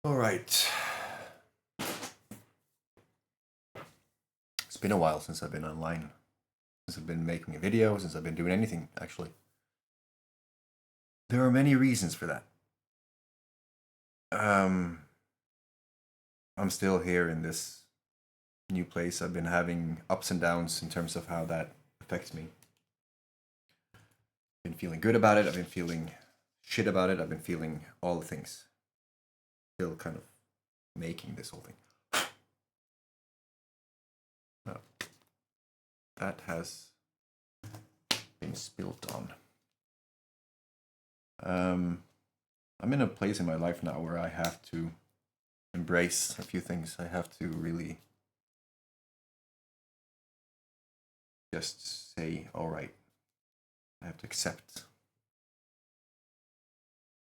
All right. It's been a while since I've been online. Since I've been making a video, since I've been doing anything, actually. There are many reasons for that. I'm still here in this new place. I've been having ups and downs in terms of how that affects me. I've been feeling good about it. I've been feeling shit about it. I've been feeling all the things. Still kind of making this whole thing. That has been spilt on. I'm in a place in my life now where I have to embrace a few things. I have to really just say, all right, I have to accept.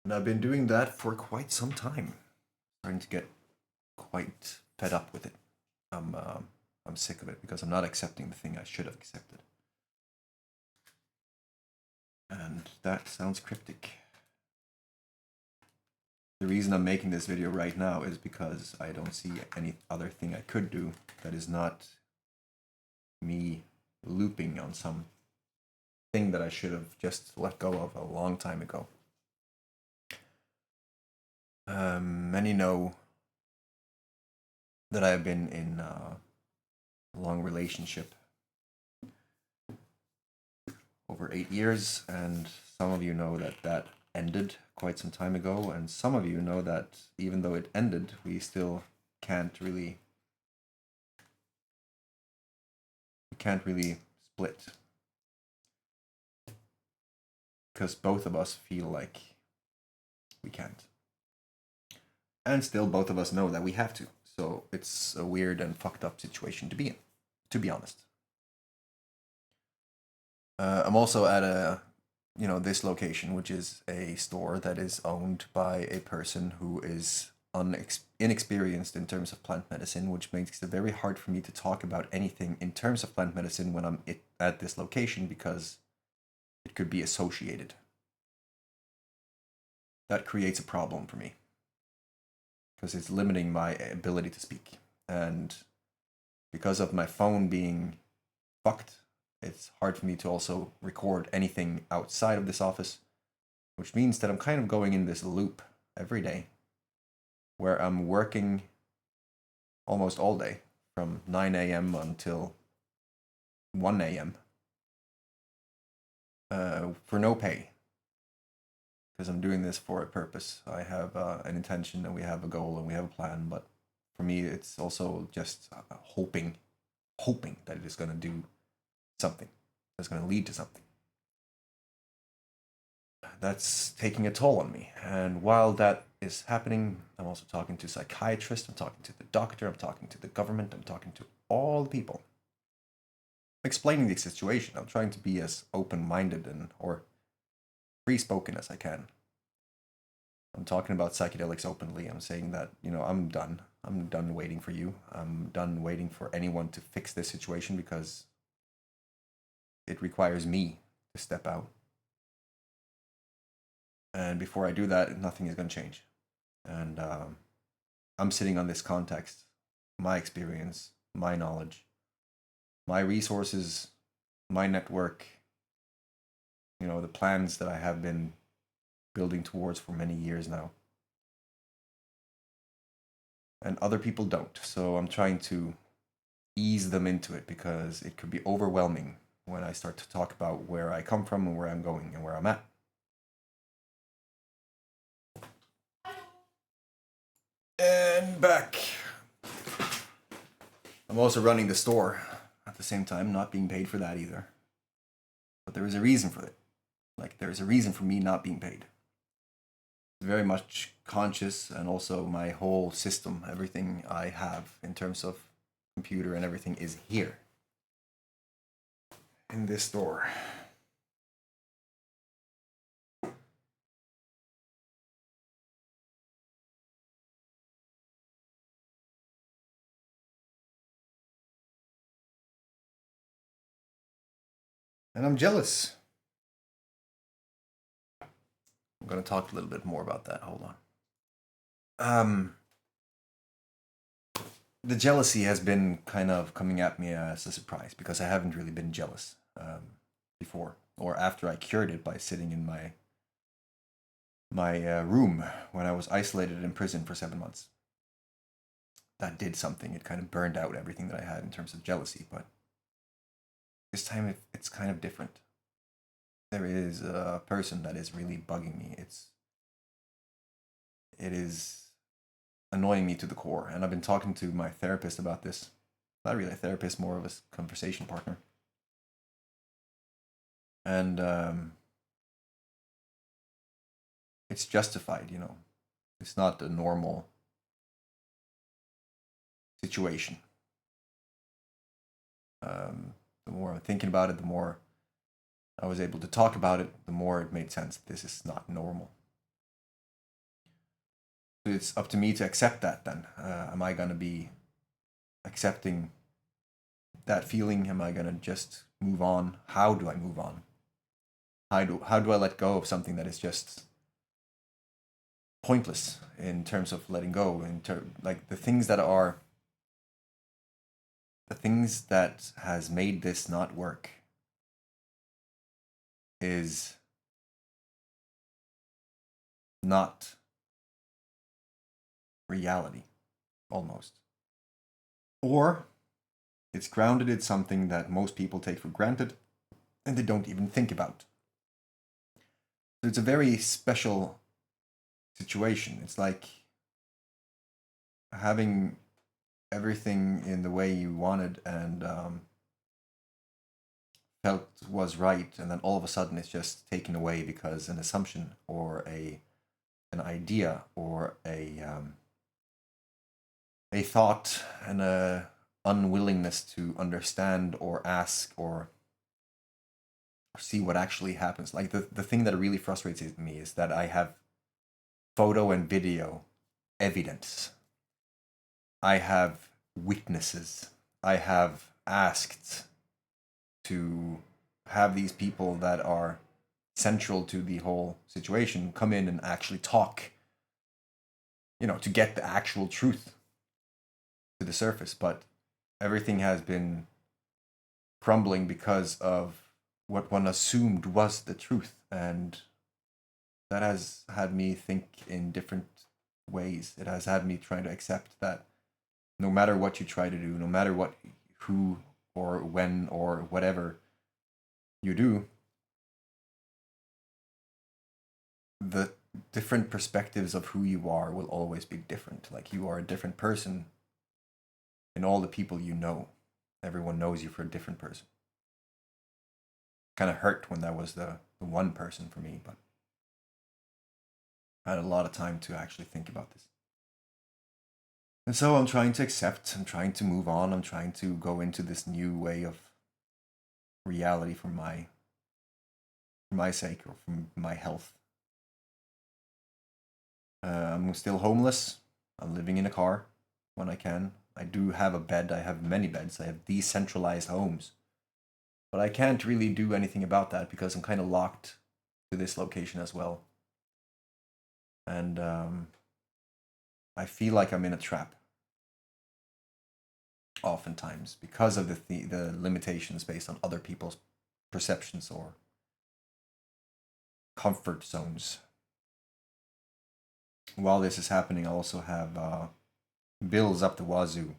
And I've been doing that for quite some time. Starting to get quite fed up with it. I'm sick of it because I'm not accepting the thing I should have accepted. And that sounds cryptic. The reason I'm making this video right now is because I don't see any other thing I could do that is not me looping on some thing that I should have just let go of a long time ago. Many know that I have been in a long relationship over 8 years, and some of you know that that ended quite some time ago, and some of you know that even though it ended, we still can't really split, because both of us feel like we can't, and still both of us know that we have to. So it's a weird and fucked up situation to be in, to be honest. I'm also at this location, which is a store that is owned by a person who is inexperienced in terms of plant medicine, which makes it very hard for me to talk about anything in terms of plant medicine when I'm at this location, because it could be associated. That creates a problem for me, because it's limiting my ability to speak. And because of my phone being fucked, it's hard for me to also record anything outside of this office, which means that I'm kind of going in this loop every day where I'm working almost all day from 9 a.m. until 1 a.m. For no pay, because I'm doing this for a purpose. I have an intention, and we have a goal, and we have a plan, but for me it's also just hoping that it is going to do something that's going to lead to something. That's taking a toll on me. And while that is happening, I'm also talking to psychiatrists, I'm talking to the doctor, I'm talking to the government, I'm talking to all the people, explaining the situation. I'm trying to be as open-minded or free-spoken as I can. I'm talking about psychedelics openly. I'm saying that, I'm done. I'm done waiting for you. I'm done waiting for anyone to fix this situation, because it requires me to step out. And before I do that, nothing is going to change. And I'm sitting on this context, my experience, my knowledge, my resources, my network, the plans that I have been building towards for many years now. And other people don't. So I'm trying to ease them into it, because it could be overwhelming when I start to talk about where I come from and where I'm going and where I'm at. And back. I'm also running the store at the same time, not being paid for that either. But there is a reason for it. There is a reason for me not being paid. It's very much conscious, and also my whole system, everything I have in terms of computer and everything, is here in this store. And I'm jealous. I'm going to talk a little bit more about that. Hold on. the jealousy has been kind of coming at me as a surprise because I haven't really been jealous before or after I cured it by sitting in my room when I was isolated in prison for 7 months. That did something. It kind of burned out everything that I had in terms of jealousy, but this time it's kind of different. There is a person that is really bugging me. It is annoying me to the core, and I've been talking to my therapist about this. Not really a therapist, more of a conversation partner. And it's justified, you know. It's not a normal situation. The more I'm thinking about it, the more I was able to talk about it, the more it made sense. This is not normal. So it's up to me to accept that then. Am I going to be accepting that feeling? Am I going to just move on? How do I move on? How do I let go of something that is just pointless in terms of letting go? Like the things that has made this not work is not reality, almost. Or it's grounded in something that most people take for granted and they don't even think about. So it's a very special situation. It's like having everything in the way you wanted and felt was right, and then all of a sudden it's just taken away because an assumption or an idea or a thought and a unwillingness to understand or ask or see what actually happens. Like the thing that really frustrates me is that I have photo and video evidence. I have witnesses. I have asked to have these people that are central to the whole situation come in and actually talk, you know, to get the actual truth to the surface. But everything has been crumbling because of what one assumed was the truth, and that has had me think in different ways. It has had me trying to accept that no matter what you try to do, no matter who or when or whatever you do, the different perspectives of who you are will always be different. Like you are a different person in all the people you know. Everyone knows you for a different person. Kind of hurt when that was the one person for me, but I had a lot of time to actually think about this. And so I'm trying to accept, I'm trying to move on, I'm trying to go into this new way of reality for my sake or for my health. I'm still homeless. I'm living in a car when I can. I do have a bed. I have many beds. I have decentralized homes. But I can't really do anything about that because I'm kind of locked to this location as well. And I feel like I'm in a trap oftentimes because of the limitations based on other people's perceptions or comfort zones. While this is happening, I also have bills up the wazoo.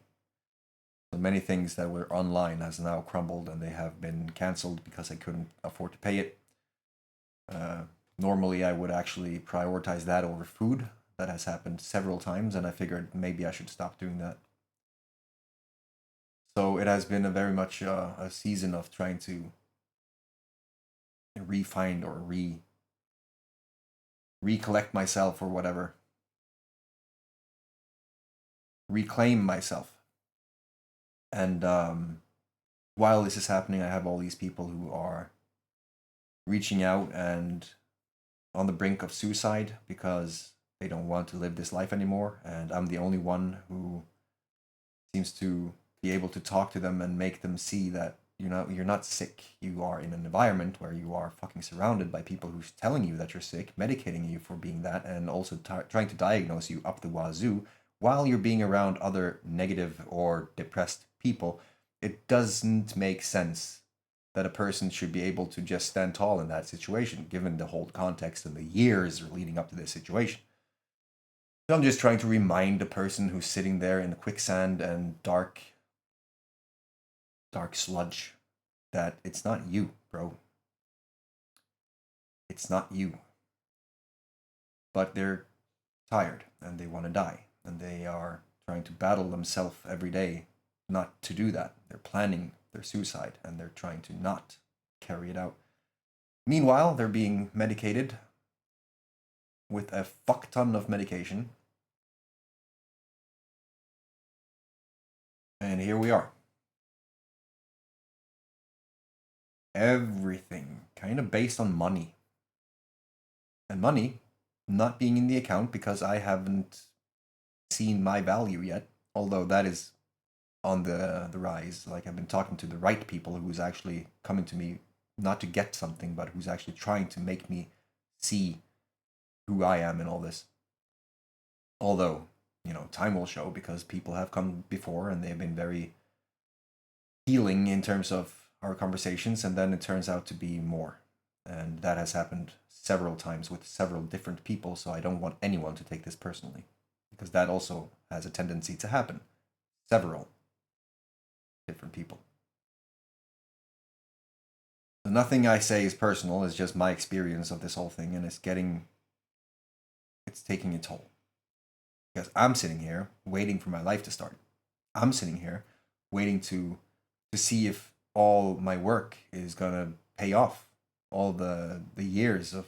So many things that were online has now crumbled and they have been cancelled because I couldn't afford to pay it. Normally I would actually prioritize that over food. That has happened several times and I figured maybe I should stop doing that. So it has been a very much a season of trying to re-find or recollect myself or whatever. Reclaim myself. And while this is happening, I have all these people who are reaching out and on the brink of suicide because they don't want to live this life anymore. And I'm the only one who seems to be able to talk to them and make them see that you're not sick. You are in an environment where you are fucking surrounded by people who's telling you that you're sick, medicating you for being that, and also trying to diagnose you up the wazoo while you're being around other negative or depressed people, it doesn't make sense that a person should be able to just stand tall in that situation, given the whole context and the years leading up to this situation. So I'm just trying to remind the person who's sitting there in the quicksand and dark sludge that it's not you, bro. It's not you. But they're tired and they want to die, and they are trying to battle themselves every day not to do that. They're planning their suicide and they're trying to not carry it out. Meanwhile, they're being medicated with a fuck ton of medication. And here we are. Everything kind of based on money. And money not being in the account because I haven't seen my value yet, although that is on the rise. Like, I've been talking to the right people who's actually coming to me not to get something, but who's actually trying to make me see who I am in all this. Although, you know, time will show, because people have come before and they've been very healing in terms of our conversations, and then it turns out to be more. And that has happened several times with several different people, so I don't want anyone to take this personally, because that also has a tendency to happen. Several different people. So nothing I say is personal, it's just my experience of this whole thing, and it's taking a toll. Because I'm sitting here waiting for my life to start. I'm sitting here waiting to see if all my work is gonna pay off. All the years of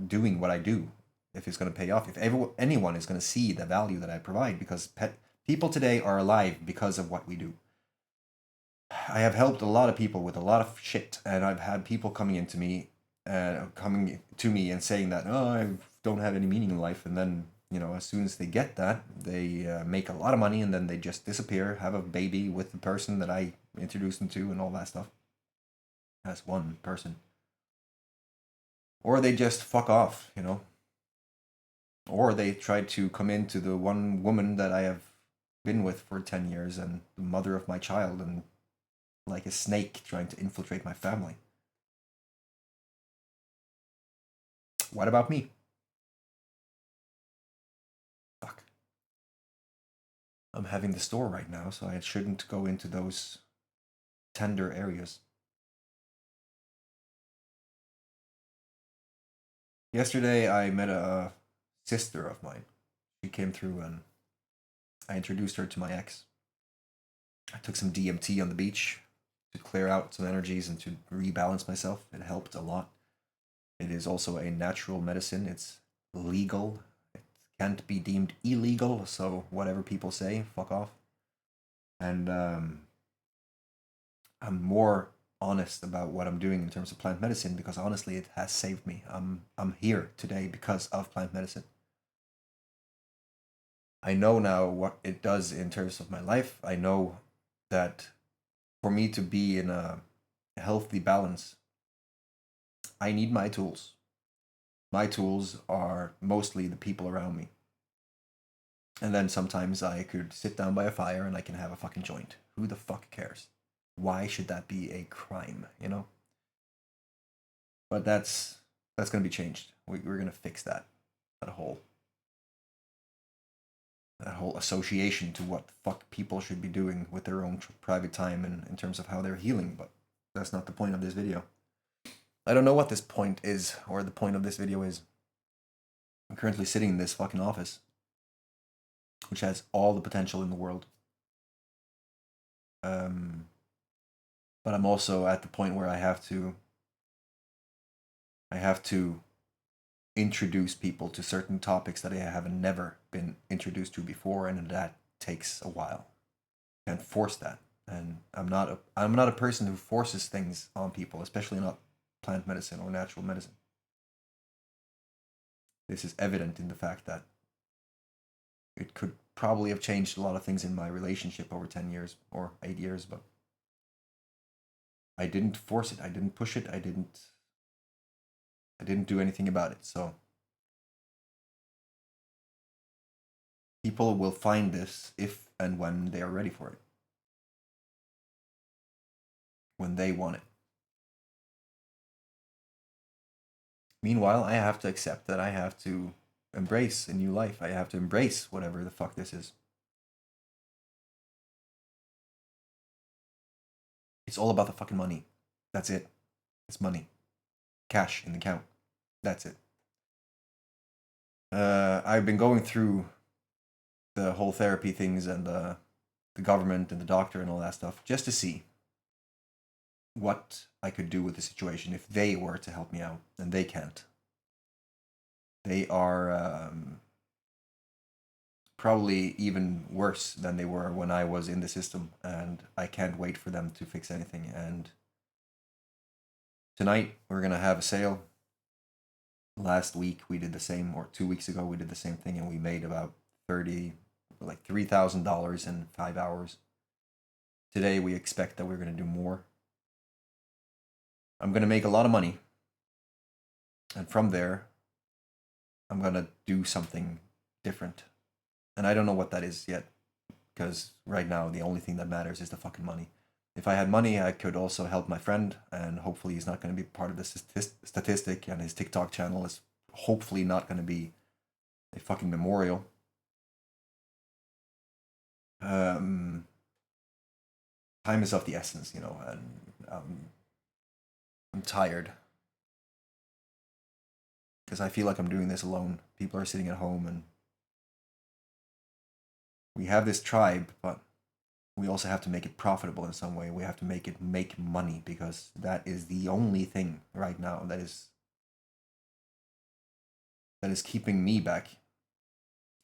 doing what I do, if it's gonna pay off. If anyone is gonna see the value that I provide, because people today are alive because of what we do. I have helped a lot of people with a lot of shit, and I've had people coming to me and saying that, oh, I don't have any meaning in life, and then, you know, as soon as they get that, they make a lot of money, and then they just disappear, have a baby with the person that I introduced them to, and all that stuff. That's one person. Or they just fuck off, you know. Or they try to come into the one woman that I have been with for 10 years and the mother of my child, and like a snake trying to infiltrate my family. What about me? Fuck. I'm having the store right now, so I shouldn't go into those tender areas. Yesterday, I met a sister of mine. She came through and I introduced her to my ex. I took some DMT on the beach to clear out some energies and to rebalance myself. It helped a lot. It is also a natural medicine. It's legal. It can't be deemed illegal, so whatever people say, fuck off. And I'm more honest about what I'm doing in terms of plant medicine, because honestly it has saved me. I'm here today because of plant medicine. I know now what it does in terms of my life. I know that for me to be in a healthy balance, I need my tools. My tools are mostly the people around me. And then sometimes I could sit down by a fire and I can have a fucking joint. Who the fuck cares? Why should that be a crime, you know? But that's going to be changed. We're going to fix that whole association to what the fuck people should be doing with their own private time and in terms of how they're healing. But that's not the point of this video. I don't know what this point is, or the point of this video is. I'm currently sitting in this fucking office, which has all the potential in the world. But I'm also at the point where I have to introduce people to certain topics that I have never been introduced to before, and that takes a while. You can't force that, and I'm not a person who forces things on people, especially not plant medicine or natural medicine. This is evident in the fact that it could probably have changed a lot of things in my relationship over 10 years or 8 years, but I didn't force it. I didn't push it. I didn't do anything about it. So People will find this if and when they are ready for it. When they want it. Meanwhile, I have to accept that I have to embrace a new life. I have to embrace whatever the fuck this is. It's all about the fucking money. That's it. It's money. Cash in the account. That's it. I've been going through the whole therapy things and the government and the doctor and all that stuff just to see what I could do with the situation if they were to help me out, and they can't. They are probably even worse than they were when I was in the system, and I can't wait for them to fix anything. And tonight we're gonna have a sale. Last week we did the same, or 2 weeks ago we did the same thing, and we made about $3,000 in 5 hours. Today we expect that we're gonna do more. I'm gonna make a lot of money, and from there I'm gonna do something different. And I don't know what that is yet, because right now the only thing that matters is the fucking money. If I had money, I could also help my friend, and hopefully he's not going to be part of the statistic, and his TikTok channel is hopefully not going to be a fucking memorial. Time is of the essence, you know, and I'm tired. Because I feel like I'm doing this alone. People are sitting at home, and we have this tribe, but we also have to make it profitable in some way. We have to make it make money, because that is the only thing right now that is keeping me back.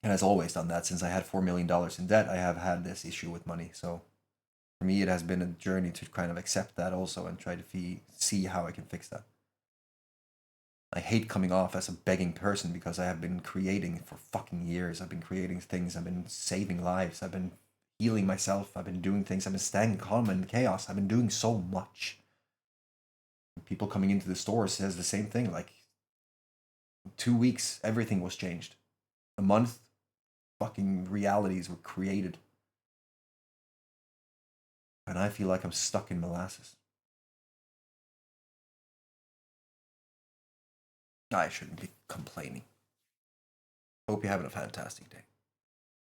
And has always done that. Since I had $4 million in debt, I have had this issue with money. So for me, it has been a journey to kind of accept that also and try to see how I can fix that. I hate coming off as a begging person, because I have been creating for fucking years. I've been creating things. I've been saving lives. I've been healing myself. I've been doing things. I've been staying calm in chaos. I've been doing so much. People coming into the store says the same thing. Like, 2 weeks, everything was changed. A month, fucking realities were created. And I feel like I'm stuck in molasses. I shouldn't be complaining. Hope you're having a fantastic day.